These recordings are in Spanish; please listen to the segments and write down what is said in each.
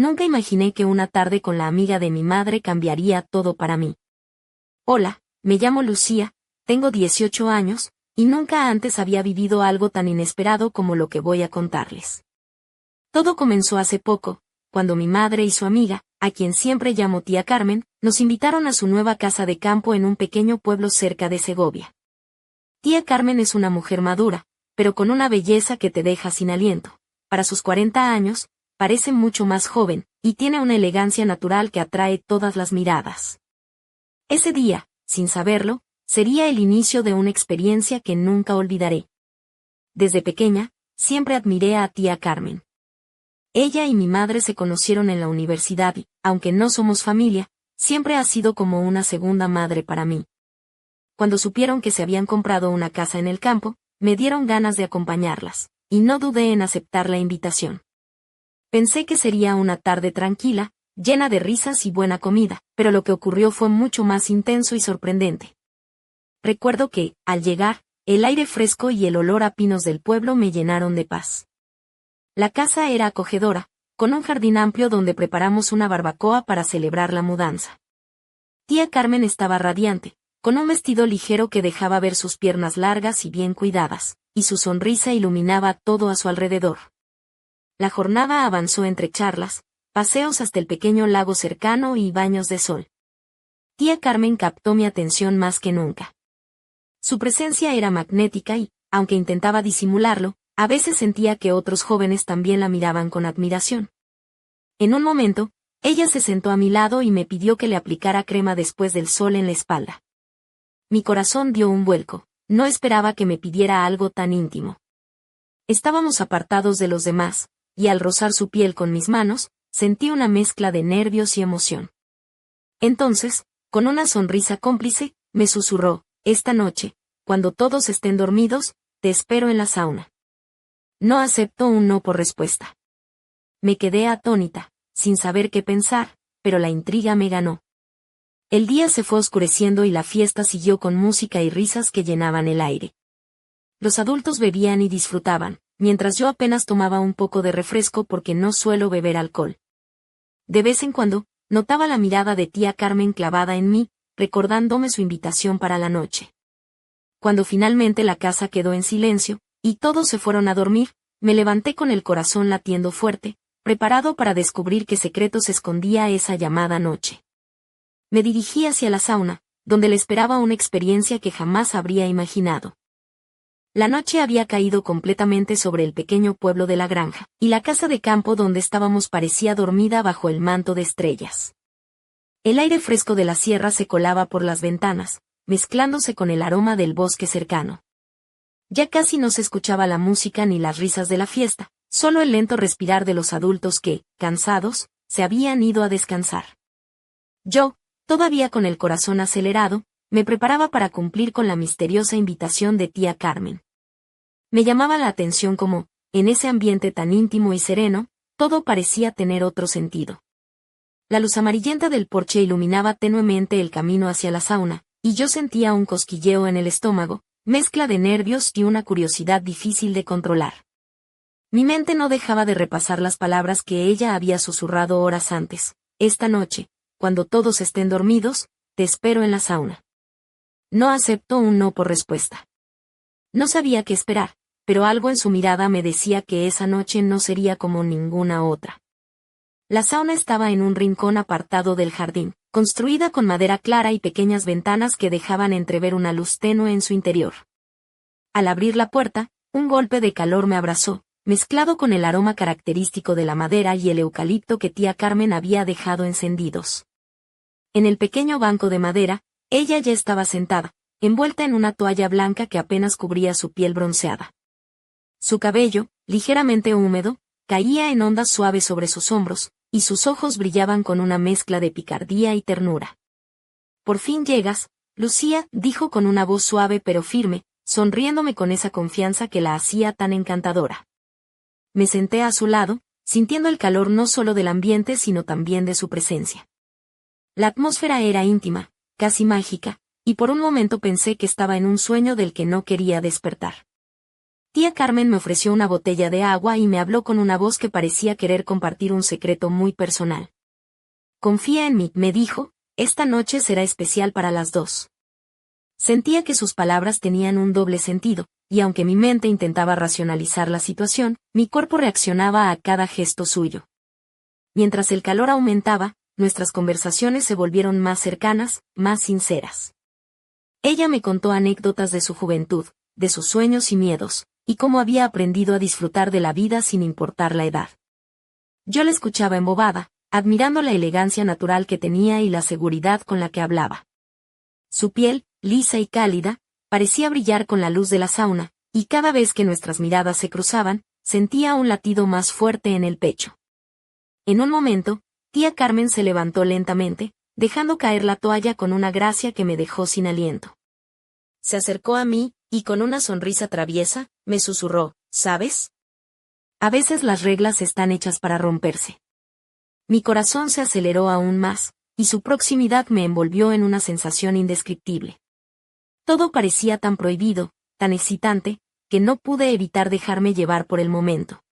Nunca imaginé que una tarde con la amiga de mi madre cambiaría todo para mí. Hola, me llamo Lucía, tengo 18 años, y nunca antes había vivido algo tan inesperado como lo que voy a contarles. Todo comenzó hace poco, cuando mi madre y su amiga, a quien siempre llamo tía Carmen, nos invitaron a su nueva casa de campo en un pequeño pueblo cerca de Segovia. Tía Carmen es una mujer madura, pero con una belleza que te deja sin aliento. Para sus 40 años, parece mucho más joven, y tiene una elegancia natural que atrae todas las miradas. Ese día, sin saberlo, sería el inicio de una experiencia que nunca olvidaré. Desde pequeña, siempre admiré a tía Carmen. Ella y mi madre se conocieron en la universidad y, aunque no somos familia, siempre ha sido como una segunda madre para mí. Cuando supieron que se habían comprado una casa en el campo, me dieron ganas de acompañarlas, y no dudé en aceptar la invitación. Pensé que sería una tarde tranquila, llena de risas y buena comida, pero lo que ocurrió fue mucho más intenso y sorprendente. Recuerdo que, al llegar, el aire fresco y el olor a pinos del pueblo me llenaron de paz. La casa era acogedora, con un jardín amplio donde preparamos una barbacoa para celebrar la mudanza. Tía Carmen estaba radiante, con un vestido ligero que dejaba ver sus piernas largas y bien cuidadas, y su sonrisa iluminaba todo a su alrededor. La jornada avanzó entre charlas, paseos hasta el pequeño lago cercano y baños de sol. Tía Carmen captó mi atención más que nunca. Su presencia era magnética y, aunque intentaba disimularlo, a veces sentía que otros jóvenes también la miraban con admiración. En un momento, ella se sentó a mi lado y me pidió que le aplicara crema después del sol en la espalda. Mi corazón dio un vuelco, no esperaba que me pidiera algo tan íntimo. Estábamos apartados de los demás, y al rozar su piel con mis manos, sentí una mezcla de nervios y emoción. Entonces, con una sonrisa cómplice, me susurró: esta noche, cuando todos estén dormidos, te espero en la sauna. No acepto un no por respuesta. Me quedé atónita, sin saber qué pensar, pero la intriga me ganó. El día se fue oscureciendo y la fiesta siguió con música y risas que llenaban el aire. Los adultos bebían y disfrutaban, mientras yo apenas tomaba un poco de refresco porque no suelo beber alcohol. De vez en cuando, notaba la mirada de tía Carmen clavada en mí, recordándome su invitación para la noche. Cuando finalmente la casa quedó en silencio, y todos se fueron a dormir, me levanté con el corazón latiendo fuerte, preparado para descubrir qué secretos escondía esa llamada noche. Me dirigí hacia la sauna, donde le esperaba una experiencia que jamás habría imaginado. La noche había caído completamente sobre el pequeño pueblo de la granja, y la casa de campo donde estábamos parecía dormida bajo el manto de estrellas. El aire fresco de la sierra se colaba por las ventanas, mezclándose con el aroma del bosque cercano. Ya casi no se escuchaba la música ni las risas de la fiesta, solo el lento respirar de los adultos que, cansados, se habían ido a descansar. Yo, todavía con el corazón acelerado, me preparaba para cumplir con la misteriosa invitación de tía Carmen. Me llamaba la atención cómo, en ese ambiente tan íntimo y sereno, todo parecía tener otro sentido. La luz amarillenta del porche iluminaba tenuemente el camino hacia la sauna, y yo sentía un cosquilleo en el estómago, mezcla de nervios y una curiosidad difícil de controlar. Mi mente no dejaba de repasar las palabras que ella había susurrado horas antes. Esta noche, cuando todos estén dormidos, te espero en la sauna. No acepto un no por respuesta. No sabía qué esperar, pero algo en su mirada me decía que esa noche no sería como ninguna otra. La sauna estaba en un rincón apartado del jardín, construida con madera clara y pequeñas ventanas que dejaban entrever una luz tenue en su interior. Al abrir la puerta, un golpe de calor me abrazó, mezclado con el aroma característico de la madera y el eucalipto que tía Carmen había dejado encendidos. En el pequeño banco de madera, ella ya estaba sentada, envuelta en una toalla blanca que apenas cubría su piel bronceada. Su cabello, ligeramente húmedo, caía en ondas suaves sobre sus hombros, y sus ojos brillaban con una mezcla de picardía y ternura. «Por fin llegas, Lucía», dijo con una voz suave pero firme, sonriéndome con esa confianza que la hacía tan encantadora. Me senté a su lado, sintiendo el calor no solo del ambiente sino también de su presencia. La atmósfera era íntima, casi mágica, y por un momento pensé que estaba en un sueño del que no quería despertar. Tía Carmen me ofreció una botella de agua y me habló con una voz que parecía querer compartir un secreto muy personal. Confía en mí, me dijo, esta noche será especial para las dos. Sentía que sus palabras tenían un doble sentido, y aunque mi mente intentaba racionalizar la situación, mi cuerpo reaccionaba a cada gesto suyo. Mientras el calor aumentaba, nuestras conversaciones se volvieron más cercanas, más sinceras. Ella me contó anécdotas de su juventud, de sus sueños y miedos, y cómo había aprendido a disfrutar de la vida sin importar la edad. Yo la escuchaba embobada, admirando la elegancia natural que tenía y la seguridad con la que hablaba. Su piel, lisa y cálida, parecía brillar con la luz de la sauna, y cada vez que nuestras miradas se cruzaban, sentía un latido más fuerte en el pecho. En un momento, tía Carmen se levantó lentamente, dejando caer la toalla con una gracia que me dejó sin aliento. Se acercó a mí, y con una sonrisa traviesa, me susurró, ¿sabes? A veces las reglas están hechas para romperse. Mi corazón se aceleró aún más, y su proximidad me envolvió en una sensación indescriptible. Todo parecía tan prohibido, tan excitante, que no pude evitar dejarme llevar por el momento.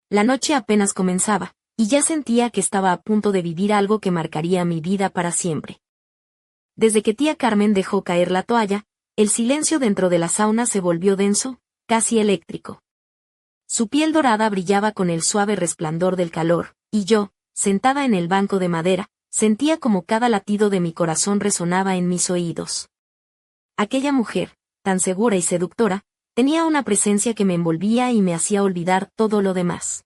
La noche apenas comenzaba, y ya sentía que estaba a punto de vivir algo que marcaría mi vida para siempre. Desde que tía Carmen dejó caer la toalla, el silencio dentro de la sauna se volvió denso, casi eléctrico. Su piel dorada brillaba con el suave resplandor del calor, y yo, sentada en el banco de madera, sentía como cada latido de mi corazón resonaba en mis oídos. Aquella mujer, tan segura y seductora, tenía una presencia que me envolvía y me hacía olvidar todo lo demás.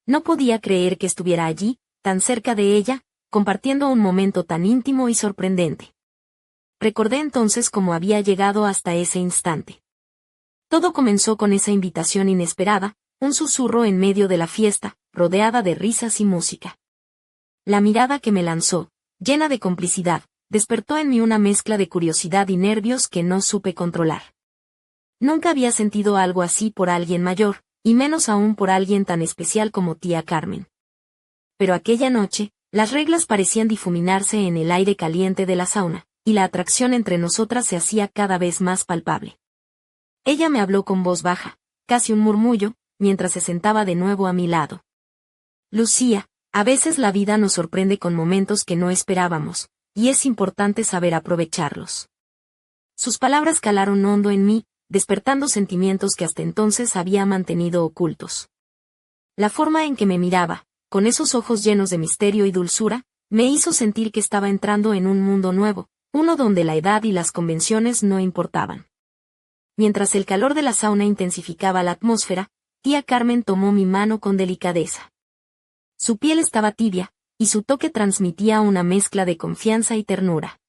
No podía creer que estuviera allí, tan cerca de ella, compartiendo un momento tan íntimo y sorprendente. Recordé entonces cómo había llegado hasta ese instante. Todo comenzó con esa invitación inesperada, un susurro en medio de la fiesta, rodeada de risas y música. La mirada que me lanzó, llena de complicidad, despertó en mí una mezcla de curiosidad y nervios que no supe controlar. Nunca había sentido algo así por alguien mayor, y menos aún por alguien tan especial como tía Carmen. Pero aquella noche, las reglas parecían difuminarse en el aire caliente de la sauna, y la atracción entre nosotras se hacía cada vez más palpable. Ella me habló con voz baja, casi un murmullo, mientras se sentaba de nuevo a mi lado. Lucía, a veces la vida nos sorprende con momentos que no esperábamos, y es importante saber aprovecharlos. Sus palabras calaron hondo en mí, despertando sentimientos que hasta entonces había mantenido ocultos. La forma en que me miraba, con esos ojos llenos de misterio y dulzura, me hizo sentir que estaba entrando en un mundo nuevo, uno donde la edad y las convenciones no importaban. Mientras el calor de la sauna intensificaba la atmósfera, tía Carmen tomó mi mano con delicadeza. Su piel estaba tibia, y su toque transmitía una mezcla de confianza y ternura.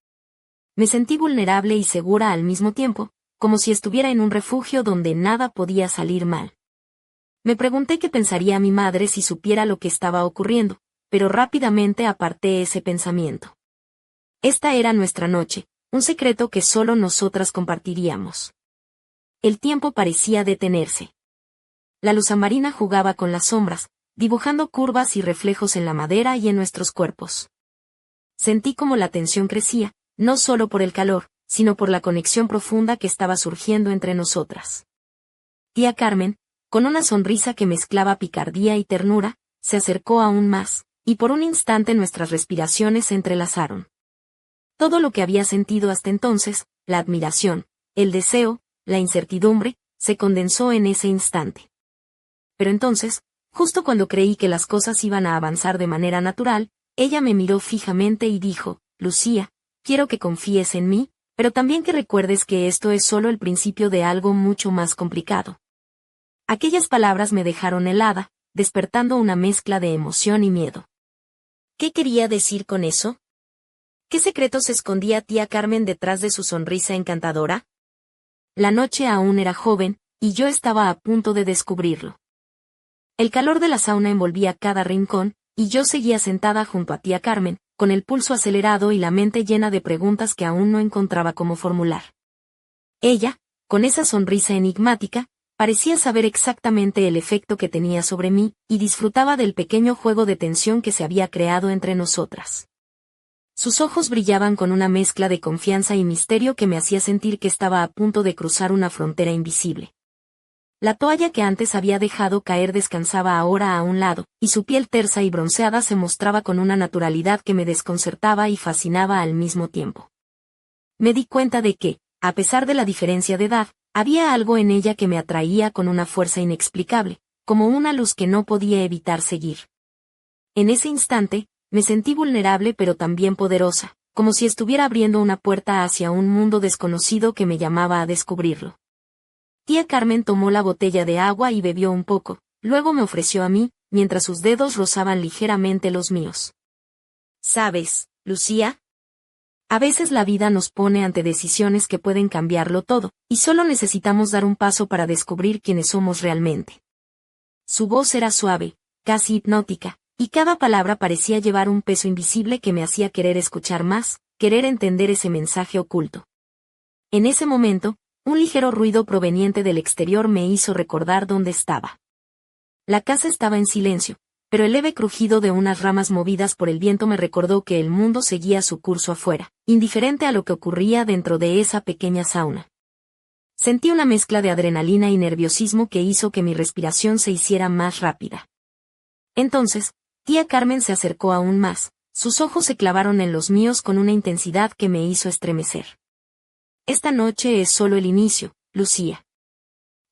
Me sentí vulnerable y segura al mismo tiempo, como si estuviera en un refugio donde nada podía salir mal. Me pregunté qué pensaría mi madre si supiera lo que estaba ocurriendo, pero rápidamente aparté ese pensamiento. Esta era nuestra noche, un secreto que solo nosotras compartiríamos. El tiempo parecía detenerse. La luz amarina jugaba con las sombras, dibujando curvas y reflejos en la madera y en nuestros cuerpos. Sentí como la tensión crecía, no solo por el calor, sino por la conexión profunda que estaba surgiendo entre nosotras. Tía Carmen, con una sonrisa que mezclaba picardía y ternura, se acercó aún más, y por un instante nuestras respiraciones se entrelazaron. Todo lo que había sentido hasta entonces, la admiración, el deseo, la incertidumbre, se condensó en ese instante. Pero entonces, justo cuando creí que las cosas iban a avanzar de manera natural, ella me miró fijamente y dijo, Lucía, quiero que confíes en mí, pero también que recuerdes que esto es solo el principio de algo mucho más complicado. Aquellas palabras me dejaron helada, despertando una mezcla de emoción y miedo. ¿Qué quería decir con eso? ¿Qué secretos escondía tía Carmen detrás de su sonrisa encantadora? La noche aún era joven, y yo estaba a punto de descubrirlo. El calor de la sauna envolvía cada rincón, y yo seguía sentada junto a tía Carmen, con el pulso acelerado y la mente llena de preguntas que aún no encontraba cómo formular. Ella, con esa sonrisa enigmática, parecía saber exactamente el efecto que tenía sobre mí, y disfrutaba del pequeño juego de tensión que se había creado entre nosotras. Sus ojos brillaban con una mezcla de confianza y misterio que me hacía sentir que estaba a punto de cruzar una frontera invisible. La toalla que antes había dejado caer descansaba ahora a un lado, y su piel tersa y bronceada se mostraba con una naturalidad que me desconcertaba y fascinaba al mismo tiempo. Me di cuenta de que, a pesar de la diferencia de edad, había algo en ella que me atraía con una fuerza inexplicable, como una luz que no podía evitar seguir. En ese instante, me sentí vulnerable pero también poderosa, como si estuviera abriendo una puerta hacia un mundo desconocido que me llamaba a descubrirlo. Tía Carmen tomó la botella de agua y bebió un poco, luego me ofreció a mí, mientras sus dedos rozaban ligeramente los míos. ¿Sabes, Lucía? A veces la vida nos pone ante decisiones que pueden cambiarlo todo, y solo necesitamos dar un paso para descubrir quiénes somos realmente. Su voz era suave, casi hipnótica, y cada palabra parecía llevar un peso invisible que me hacía querer escuchar más, querer entender ese mensaje oculto. En ese momento, un ligero ruido proveniente del exterior me hizo recordar dónde estaba. La casa estaba en silencio, pero el leve crujido de unas ramas movidas por el viento me recordó que el mundo seguía su curso afuera, indiferente a lo que ocurría dentro de esa pequeña sauna. Sentí una mezcla de adrenalina y nerviosismo que hizo que mi respiración se hiciera más rápida. Entonces, tía Carmen se acercó aún más, sus ojos se clavaron en los míos con una intensidad que me hizo estremecer. Esta noche es solo el inicio, Lucía.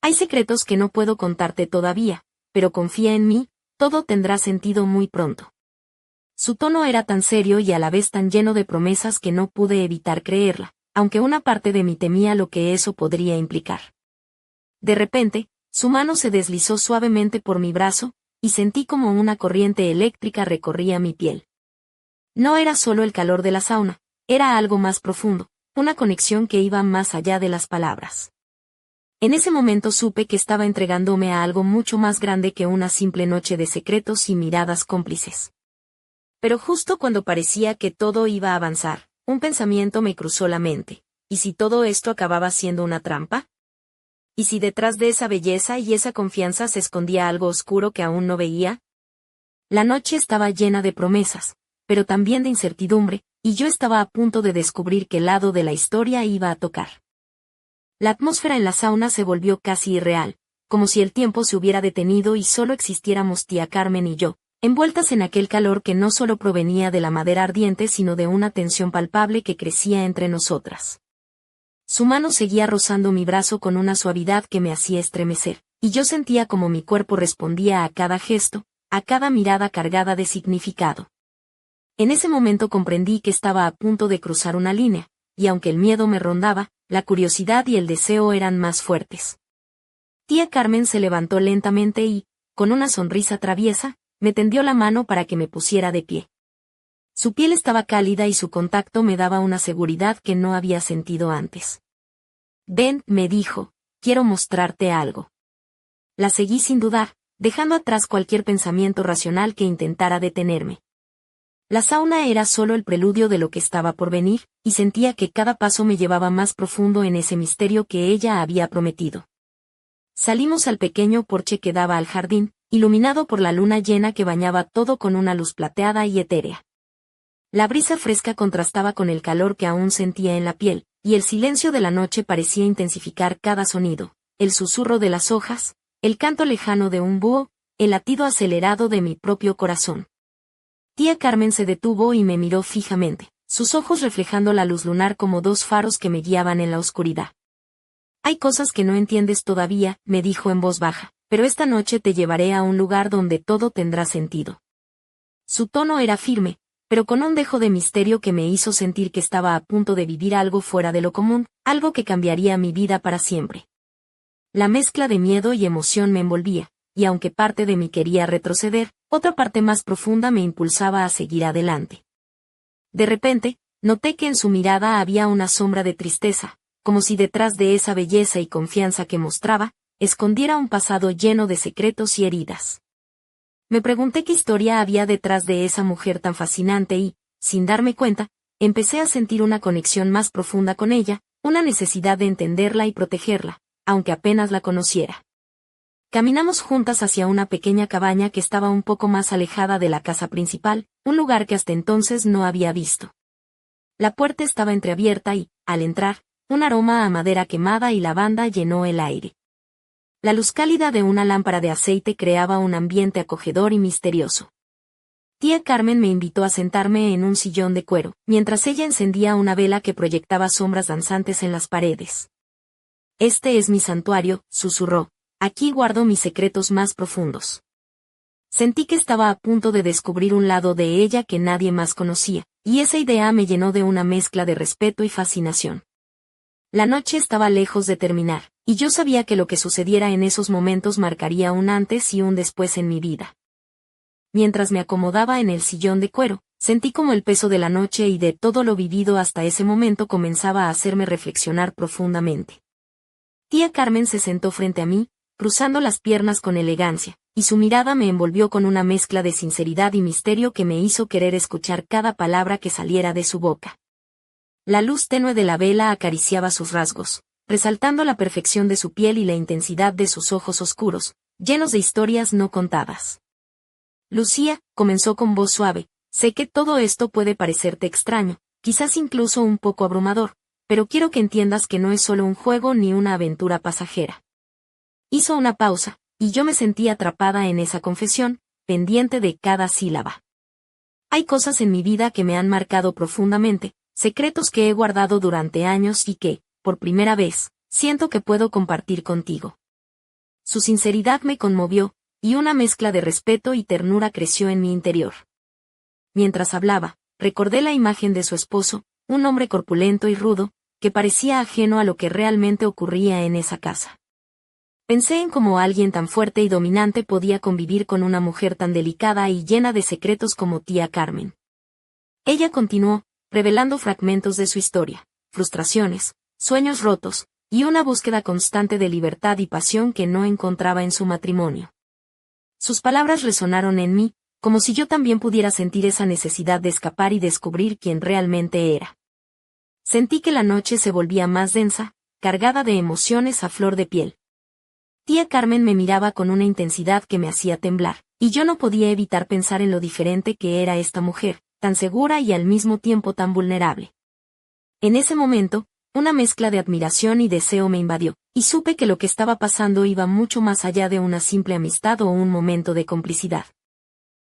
Hay secretos que no puedo contarte todavía, pero confía en mí, todo tendrá sentido muy pronto. Su tono era tan serio y a la vez tan lleno de promesas que no pude evitar creerla, aunque una parte de mí temía lo que eso podría implicar. De repente, su mano se deslizó suavemente por mi brazo, y sentí como una corriente eléctrica recorría mi piel. No era solo el calor de la sauna, era algo más profundo, una conexión que iba más allá de las palabras. En ese momento supe que estaba entregándome a algo mucho más grande que una simple noche de secretos y miradas cómplices. Pero justo cuando parecía que todo iba a avanzar, un pensamiento me cruzó la mente. ¿Y si todo esto acababa siendo una trampa? ¿Y si detrás de esa belleza y esa confianza se escondía algo oscuro que aún no veía? La noche estaba llena de promesas, pero también de incertidumbre, y yo estaba a punto de descubrir qué lado de la historia iba a tocar. La atmósfera en la sauna se volvió casi irreal, como si el tiempo se hubiera detenido y solo existiéramos tía Carmen y yo, envueltas en aquel calor que no solo provenía de la madera ardiente sino de una tensión palpable que crecía entre nosotras. Su mano seguía rozando mi brazo con una suavidad que me hacía estremecer, y yo sentía como mi cuerpo respondía a cada gesto, a cada mirada cargada de significado. En ese momento comprendí que estaba a punto de cruzar una línea, y aunque el miedo me rondaba, la curiosidad y el deseo eran más fuertes. Tía Carmen se levantó lentamente y, con una sonrisa traviesa, me tendió la mano para que me pusiera de pie. Su piel estaba cálida y su contacto me daba una seguridad que no había sentido antes. Ven, me dijo, quiero mostrarte algo. La seguí sin dudar, dejando atrás cualquier pensamiento racional que intentara detenerme. La sauna era solo el preludio de lo que estaba por venir, y sentía que cada paso me llevaba más profundo en ese misterio que ella había prometido. Salimos al pequeño porche que daba al jardín, iluminado por la luna llena que bañaba todo con una luz plateada y etérea. La brisa fresca contrastaba con el calor que aún sentía en la piel, y el silencio de la noche parecía intensificar cada sonido, el susurro de las hojas, el canto lejano de un búho, el latido acelerado de mi propio corazón. Tía Carmen se detuvo y me miró fijamente, sus ojos reflejando la luz lunar como dos faros que me guiaban en la oscuridad. Hay cosas que no entiendes todavía, me dijo en voz baja, pero esta noche te llevaré a un lugar donde todo tendrá sentido. Su tono era firme, pero con un dejo de misterio que me hizo sentir que estaba a punto de vivir algo fuera de lo común, algo que cambiaría mi vida para siempre. La mezcla de miedo y emoción me envolvía, y aunque parte de mí quería retroceder, otra parte más profunda me impulsaba a seguir adelante. De repente, noté que en su mirada había una sombra de tristeza, como si detrás de esa belleza y confianza que mostraba, escondiera un pasado lleno de secretos y heridas. Me pregunté qué historia había detrás de esa mujer tan fascinante y, sin darme cuenta, empecé a sentir una conexión más profunda con ella, una necesidad de entenderla y protegerla, aunque apenas la conociera. Caminamos juntas hacia una pequeña cabaña que estaba un poco más alejada de la casa principal, un lugar que hasta entonces no había visto. La puerta estaba entreabierta y, al entrar, un aroma a madera quemada y lavanda llenó el aire. La luz cálida de una lámpara de aceite creaba un ambiente acogedor y misterioso. Tía Carmen me invitó a sentarme en un sillón de cuero, mientras ella encendía una vela que proyectaba sombras danzantes en las paredes. «Este es mi santuario», susurró. «Aquí guardo mis secretos más profundos». Sentí que estaba a punto de descubrir un lado de ella que nadie más conocía, y esa idea me llenó de una mezcla de respeto y fascinación. La noche estaba lejos de terminar, y yo sabía que lo que sucediera en esos momentos marcaría un antes y un después en mi vida. Mientras me acomodaba en el sillón de cuero, sentí como el peso de la noche y de todo lo vivido hasta ese momento comenzaba a hacerme reflexionar profundamente. Tía Carmen se sentó frente a mí, cruzando las piernas con elegancia, y su mirada me envolvió con una mezcla de sinceridad y misterio que me hizo querer escuchar cada palabra que saliera de su boca. La luz tenue de la vela acariciaba sus rasgos, resaltando la perfección de su piel y la intensidad de sus ojos oscuros, llenos de historias no contadas. «Lucía», comenzó con voz suave, «sé que todo esto puede parecerte extraño, quizás incluso un poco abrumador, pero quiero que entiendas que no es solo un juego ni una aventura pasajera». Hizo una pausa, y yo me sentí atrapada en esa confesión, pendiente de cada sílaba. «Hay cosas en mi vida que me han marcado profundamente, secretos que he guardado durante años y que, por primera vez, siento que puedo compartir contigo». Su sinceridad me conmovió, y una mezcla de respeto y ternura creció en mi interior. Mientras hablaba, recordé la imagen de su esposo, un hombre corpulento y rudo, que parecía ajeno a lo que realmente ocurría en esa casa. Pensé en cómo alguien tan fuerte y dominante podía convivir con una mujer tan delicada y llena de secretos como tía Carmen. Ella continuó, revelando fragmentos de su historia, frustraciones, sueños rotos, y una búsqueda constante de libertad y pasión que no encontraba en su matrimonio. Sus palabras resonaron en mí, como si yo también pudiera sentir esa necesidad de escapar y descubrir quién realmente era. Sentí que la noche se volvía más densa, cargada de emociones a flor de piel. Tía Carmen me miraba con una intensidad que me hacía temblar, y yo no podía evitar pensar en lo diferente que era esta mujer, tan segura y al mismo tiempo tan vulnerable. En ese momento, una mezcla de admiración y deseo me invadió, y supe que lo que estaba pasando iba mucho más allá de una simple amistad o un momento de complicidad.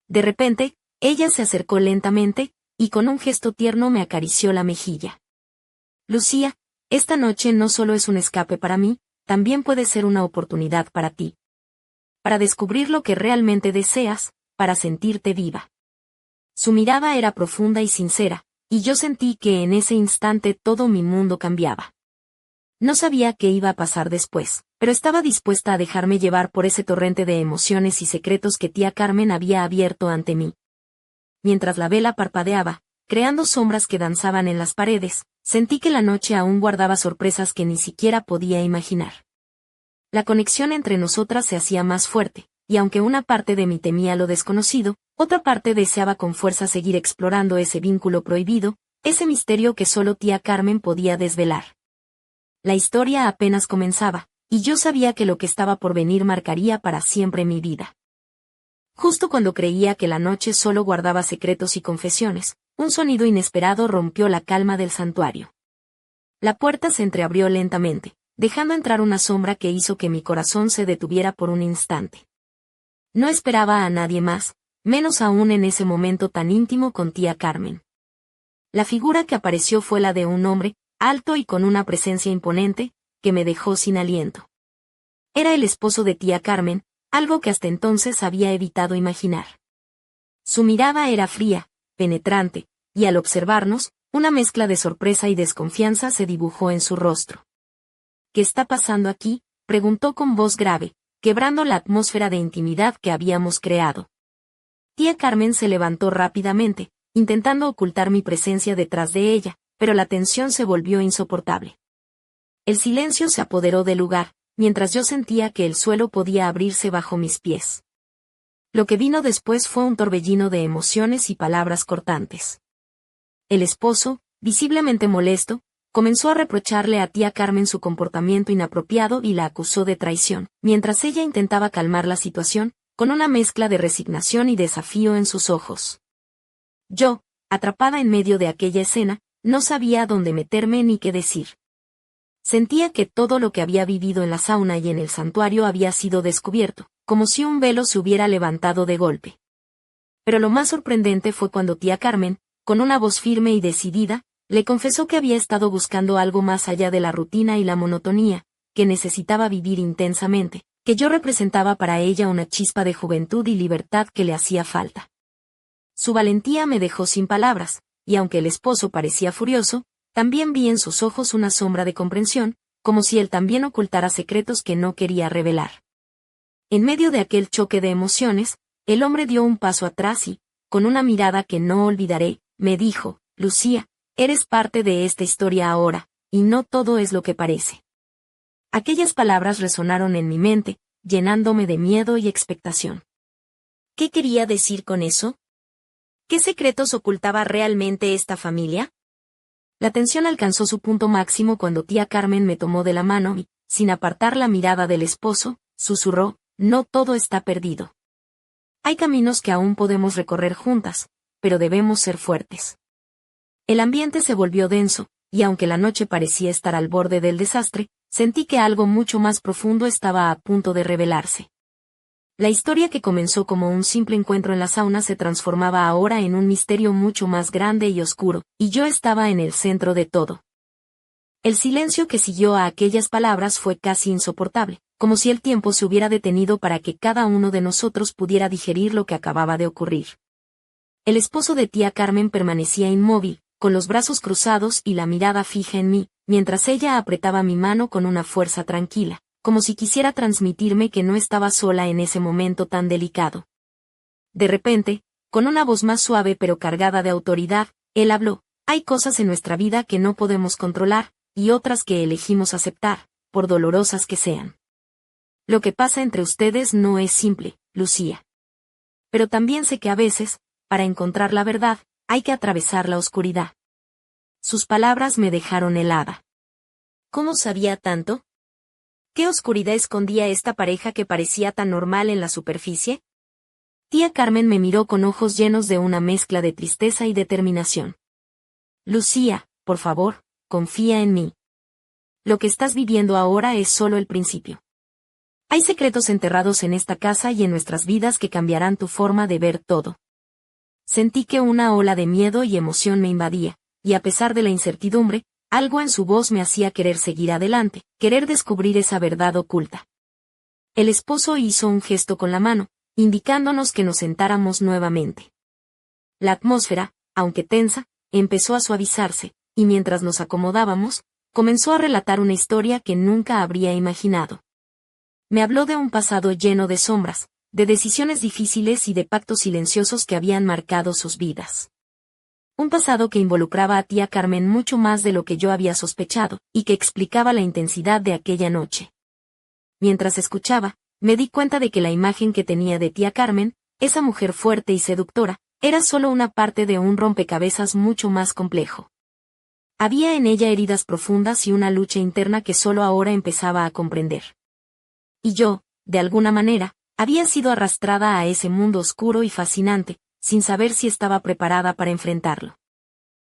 De repente, ella se acercó lentamente, y con un gesto tierno me acarició la mejilla. «Lucía, esta noche no solo es un escape para mí, también puede ser una oportunidad para ti. Para descubrir lo que realmente deseas, para sentirte viva». Su mirada era profunda y sincera, y yo sentí que en ese instante todo mi mundo cambiaba. No sabía qué iba a pasar después, pero estaba dispuesta a dejarme llevar por ese torrente de emociones y secretos que tía Carmen había abierto ante mí. Mientras la vela parpadeaba, creando sombras que danzaban en las paredes, sentí que la noche aún guardaba sorpresas que ni siquiera podía imaginar. La conexión entre nosotras se hacía más fuerte, y aunque una parte de mí temía lo desconocido, otra parte deseaba con fuerza seguir explorando ese vínculo prohibido, ese misterio que solo tía Carmen podía desvelar. La historia apenas comenzaba, y yo sabía que lo que estaba por venir marcaría para siempre mi vida. Justo cuando creía que la noche solo guardaba secretos y confesiones, un sonido inesperado rompió la calma del santuario. La puerta se entreabrió lentamente, dejando entrar una sombra que hizo que mi corazón se detuviera por un instante. No esperaba a nadie más, menos aún en ese momento tan íntimo con tía Carmen. La figura que apareció fue la de un hombre, alto y con una presencia imponente, que me dejó sin aliento. Era el esposo de tía Carmen, algo que hasta entonces había evitado imaginar. Su mirada era fría, penetrante, y al observarnos, una mezcla de sorpresa y desconfianza se dibujó en su rostro. «¿Qué está pasando aquí?», preguntó con voz grave, quebrando la atmósfera de intimidad que habíamos creado. Tía Carmen se levantó rápidamente, intentando ocultar mi presencia detrás de ella, pero la tensión se volvió insoportable. El silencio se apoderó del lugar, mientras yo sentía que el suelo podía abrirse bajo mis pies. Lo que vino después fue un torbellino de emociones y palabras cortantes. El esposo, visiblemente molesto, comenzó a reprocharle a tía Carmen su comportamiento inapropiado y la acusó de traición, mientras ella intentaba calmar la situación, con una mezcla de resignación y desafío en sus ojos. Yo, atrapada en medio de aquella escena, no sabía a dónde meterme ni qué decir. Sentía que todo lo que había vivido en la sauna y en el santuario había sido descubierto, como si un velo se hubiera levantado de golpe. Pero lo más sorprendente fue cuando tía Carmen, con una voz firme y decidida, le confesó que había estado buscando algo más allá de la rutina y la monotonía, que necesitaba vivir intensamente, que yo representaba para ella una chispa de juventud y libertad que le hacía falta. Su valentía me dejó sin palabras, y aunque el esposo parecía furioso, también vi en sus ojos una sombra de comprensión, como si él también ocultara secretos que no quería revelar. En medio de aquel choque de emociones, el hombre dio un paso atrás y, con una mirada que no olvidaré, me dijo: Lucía, eres parte de esta historia ahora, y no todo es lo que parece. Aquellas palabras resonaron en mi mente, llenándome de miedo y expectación. ¿Qué quería decir con eso? ¿Qué secretos ocultaba realmente esta familia? La tensión alcanzó su punto máximo cuando tía Carmen me tomó de la mano y, sin apartar la mirada del esposo, susurró: no todo está perdido. Hay caminos que aún podemos recorrer juntas, pero debemos ser fuertes. El ambiente se volvió denso, y aunque la noche parecía estar al borde del desastre, sentí que algo mucho más profundo estaba a punto de revelarse. La historia que comenzó como un simple encuentro en la sauna se transformaba ahora en un misterio mucho más grande y oscuro, y yo estaba en el centro de todo. El silencio que siguió a aquellas palabras fue casi insoportable, como si el tiempo se hubiera detenido para que cada uno de nosotros pudiera digerir lo que acababa de ocurrir. El esposo de tía Carmen permanecía inmóvil, con los brazos cruzados y la mirada fija en mí, mientras ella apretaba mi mano con una fuerza tranquila, como si quisiera transmitirme que no estaba sola en ese momento tan delicado. De repente, con una voz más suave pero cargada de autoridad, él habló: hay cosas en nuestra vida que no podemos controlar, y otras que elegimos aceptar, por dolorosas que sean. Lo que pasa entre ustedes no es simple, Lucía. Pero también sé que a veces, para encontrar la verdad, hay que atravesar la oscuridad. Sus palabras me dejaron helada. ¿Cómo sabía tanto? ¿Qué oscuridad escondía esta pareja que parecía tan normal en la superficie? Tía Carmen me miró con ojos llenos de una mezcla de tristeza y determinación. Lucía, por favor, confía en mí. Lo que estás viviendo ahora es solo el principio. Hay secretos enterrados en esta casa y en nuestras vidas que cambiarán tu forma de ver todo. Sentí que una ola de miedo y emoción me invadía, y a pesar de la incertidumbre, algo en su voz me hacía querer seguir adelante, querer descubrir esa verdad oculta. El esposo hizo un gesto con la mano, indicándonos que nos sentáramos nuevamente. La atmósfera, aunque tensa, empezó a suavizarse, y mientras nos acomodábamos, comenzó a relatar una historia que nunca habría imaginado. Me habló de un pasado lleno de sombras, de decisiones difíciles y de pactos silenciosos que habían marcado sus vidas. Un pasado que involucraba a tía Carmen mucho más de lo que yo había sospechado, y que explicaba la intensidad de aquella noche. Mientras escuchaba, me di cuenta de que la imagen que tenía de tía Carmen, esa mujer fuerte y seductora, era solo una parte de un rompecabezas mucho más complejo. Había en ella heridas profundas y una lucha interna que solo ahora empezaba a comprender. Y yo, de alguna manera, había sido arrastrada a ese mundo oscuro y fascinante, sin saber si estaba preparada para enfrentarlo.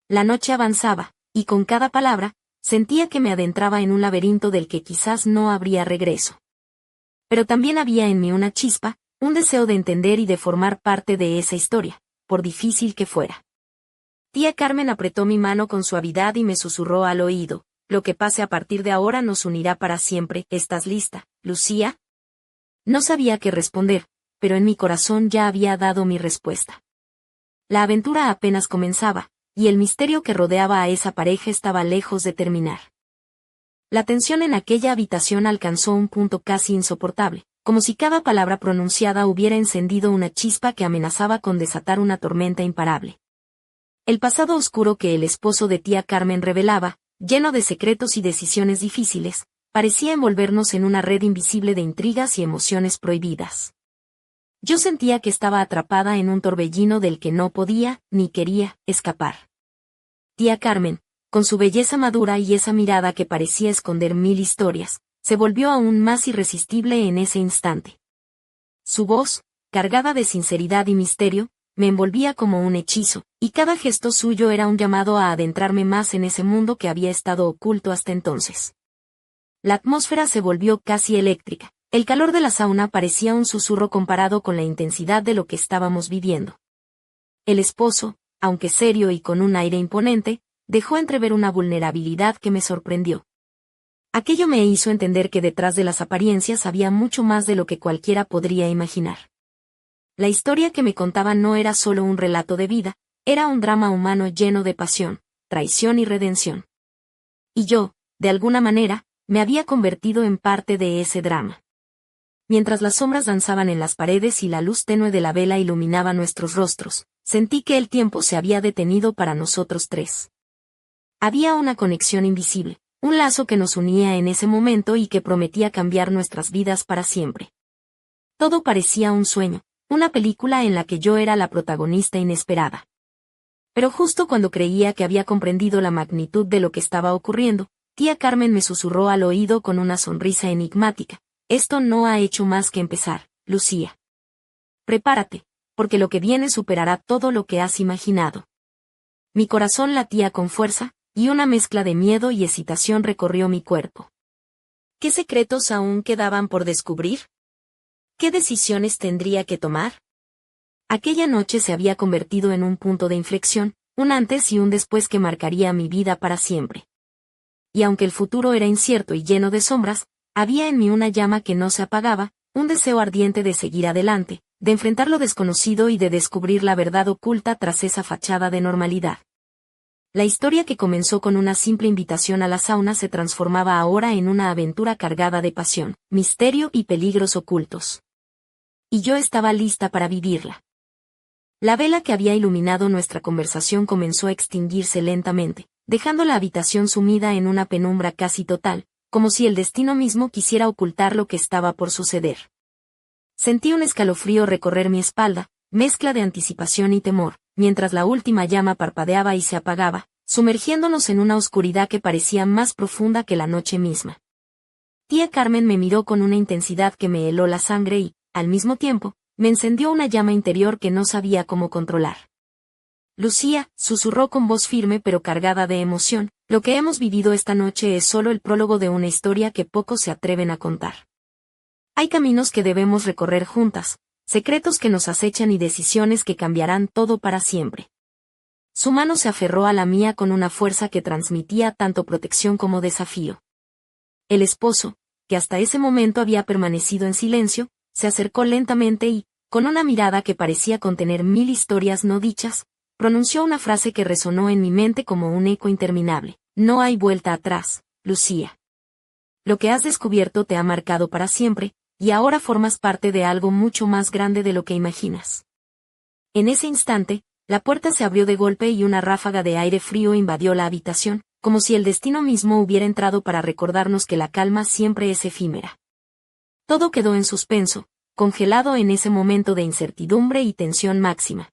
La noche avanzaba, y con cada palabra, sentía que me adentraba en un laberinto del que quizás no habría regreso. Pero también había en mí una chispa, un deseo de entender y de formar parte de esa historia, por difícil que fuera. Tía Carmen apretó mi mano con suavidad y me susurró al oído: lo que pase a partir de ahora nos unirá para siempre. ¿Estás lista, Lucía? No sabía qué responder, pero en mi corazón ya había dado mi respuesta. La aventura apenas comenzaba, y el misterio que rodeaba a esa pareja estaba lejos de terminar. La tensión en aquella habitación alcanzó un punto casi insoportable, como si cada palabra pronunciada hubiera encendido una chispa que amenazaba con desatar una tormenta imparable. El pasado oscuro que el esposo de tía Carmen revelaba, lleno de secretos y decisiones difíciles, parecía envolvernos en una red invisible de intrigas y emociones prohibidas. Yo sentía que estaba atrapada en un torbellino del que no podía, ni quería, escapar. Tía Carmen, con su belleza madura y esa mirada que parecía esconder mil historias, se volvió aún más irresistible en ese instante. Su voz, cargada de sinceridad y misterio, me envolvía como un hechizo, y cada gesto suyo era un llamado a adentrarme más en ese mundo que había estado oculto hasta entonces. La atmósfera se volvió casi eléctrica. El calor de la sauna parecía un susurro comparado con la intensidad de lo que estábamos viviendo. El esposo, aunque serio y con un aire imponente, dejó entrever una vulnerabilidad que me sorprendió. Aquello me hizo entender que detrás de las apariencias había mucho más de lo que cualquiera podría imaginar. La historia que me contaba no era solo un relato de vida, era un drama humano lleno de pasión, traición y redención. Y yo, de alguna manera, me había convertido en parte de ese drama. Mientras las sombras danzaban en las paredes y la luz tenue de la vela iluminaba nuestros rostros, sentí que el tiempo se había detenido para nosotros tres. Había una conexión invisible, un lazo que nos unía en ese momento y que prometía cambiar nuestras vidas para siempre. Todo parecía un sueño, una película en la que yo era la protagonista inesperada. Pero justo cuando creía que había comprendido la magnitud de lo que estaba ocurriendo, tía Carmen me susurró al oído con una sonrisa enigmática: «Esto no ha hecho más que empezar, Lucía. Prepárate, porque lo que viene superará todo lo que has imaginado». Mi corazón latía con fuerza, y una mezcla de miedo y excitación recorrió mi cuerpo. ¿Qué secretos aún quedaban por descubrir? ¿Qué decisiones tendría que tomar? Aquella noche se había convertido en un punto de inflexión, un antes y un después que marcaría mi vida para siempre. Y aunque el futuro era incierto y lleno de sombras, había en mí una llama que no se apagaba, un deseo ardiente de seguir adelante, de enfrentar lo desconocido y de descubrir la verdad oculta tras esa fachada de normalidad. La historia que comenzó con una simple invitación a la sauna se transformaba ahora en una aventura cargada de pasión, misterio y peligros ocultos. Y yo estaba lista para vivirla. La vela que había iluminado nuestra conversación comenzó a extinguirse lentamente, dejando la habitación sumida en una penumbra casi total, como si el destino mismo quisiera ocultar lo que estaba por suceder. Sentí un escalofrío recorrer mi espalda, mezcla de anticipación y temor, mientras la última llama parpadeaba y se apagaba, sumergiéndonos en una oscuridad que parecía más profunda que la noche misma. Tía Carmen me miró con una intensidad que me heló la sangre y, al mismo tiempo, me encendió una llama interior que no sabía cómo controlar. «Lucía», susurró con voz firme pero cargada de emoción, «lo que hemos vivido esta noche es solo el prólogo de una historia que pocos se atreven a contar. Hay caminos que debemos recorrer juntas, secretos que nos acechan y decisiones que cambiarán todo para siempre». Su mano se aferró a la mía con una fuerza que transmitía tanto protección como desafío. El esposo, que hasta ese momento había permanecido en silencio, se acercó lentamente y, con una mirada que parecía contener 1000 historias no dichas, pronunció una frase que resonó en mi mente como un eco interminable: «No hay vuelta atrás, Lucía. Lo que has descubierto te ha marcado para siempre, y ahora formas parte de algo mucho más grande de lo que imaginas». En ese instante, la puerta se abrió de golpe y una ráfaga de aire frío invadió la habitación, como si el destino mismo hubiera entrado para recordarnos que la calma siempre es efímera. Todo quedó en suspenso, congelado en ese momento de incertidumbre y tensión máxima.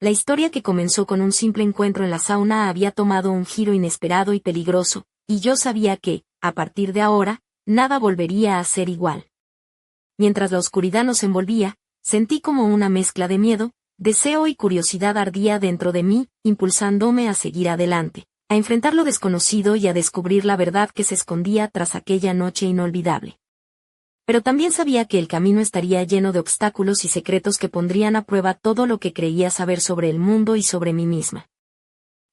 La historia que comenzó con un simple encuentro en la sauna había tomado un giro inesperado y peligroso, y yo sabía que, a partir de ahora, nada volvería a ser igual. Mientras la oscuridad nos envolvía, sentí como una mezcla de miedo, deseo y curiosidad ardía dentro de mí, impulsándome a seguir adelante, a enfrentar lo desconocido y a descubrir la verdad que se escondía tras aquella noche inolvidable. Pero también sabía que el camino estaría lleno de obstáculos y secretos que pondrían a prueba todo lo que creía saber sobre el mundo y sobre mí misma.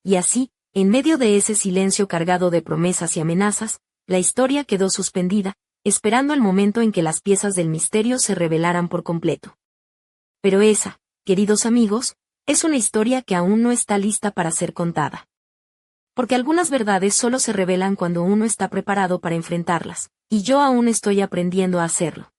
Y así, en medio de ese silencio cargado de promesas y amenazas, la historia quedó suspendida, esperando el momento en que las piezas del misterio se revelaran por completo. Pero esa, queridos amigos, es una historia que aún no está lista para ser contada. Porque algunas verdades solo se revelan cuando uno está preparado para enfrentarlas, y yo aún estoy aprendiendo a hacerlo.